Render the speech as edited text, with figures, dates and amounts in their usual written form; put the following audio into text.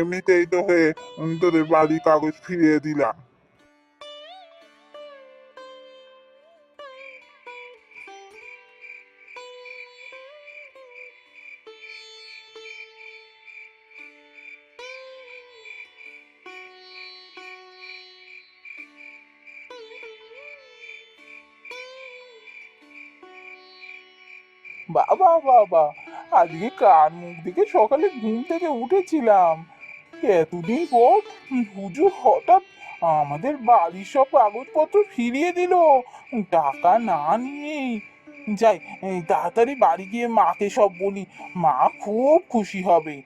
এমনিতেই তো হয়ে তোদের বাড়ির কাগজ ফিরিয়ে দিলাম। বাবা বাবা, আজকে কার মুখ দেখে সকালে ঘুম থেকে উঠেছিলাম, এতদিন পর হুজুর হঠাৎ আমাদের বাড়ির সব কাগজপত্র ফিরিয়ে দিল, টাকা না নিয়েই। যাই, এই তাড়াতাড়ি বাড়ি গিয়ে মাকে সব বলি, মা খুব খুশি হবে।